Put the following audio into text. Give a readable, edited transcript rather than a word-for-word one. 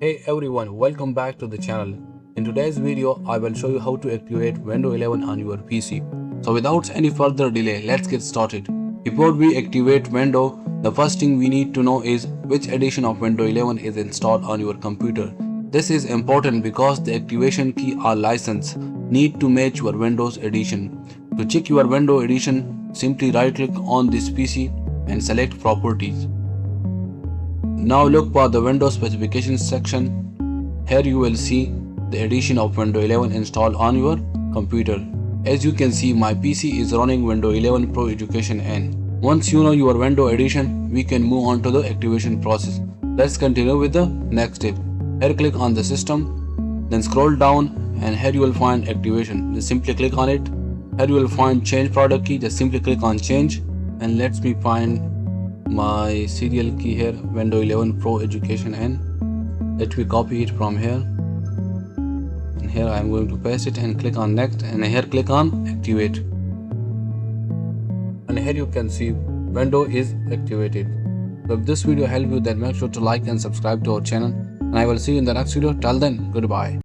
Hey everyone, welcome back to the channel. In today's video, I will show you how to activate Windows 11 on your PC. So without any further delay, let's get started. Before we activate Windows, the first thing we need to know is which edition of Windows 11 is installed on your computer. This is important because the activation key or license need to match your Windows edition. To check your Windows edition, simply right click on this PC and select Properties. Now look for the Windows specifications section. Here you will see the edition of Windows 11 installed on your computer. As you can see, my PC is running Windows 11 Pro Education N. Once you know your Windows edition, we can move on to the activation process. Let's continue with the next step. Here click on the system, then scroll down and here you will find activation. Just simply click on it. Here you will find change product key. Just simply click on change and let me find my serial key here, Windows 11 Pro Education N. Let me copy it from here, and here I am going to paste it and click on next, and here click on activate, and here you can see Windows is activated. So if this video helped you, then make sure to like and subscribe to our channel, and I will see you in the next video. Till then, goodbye.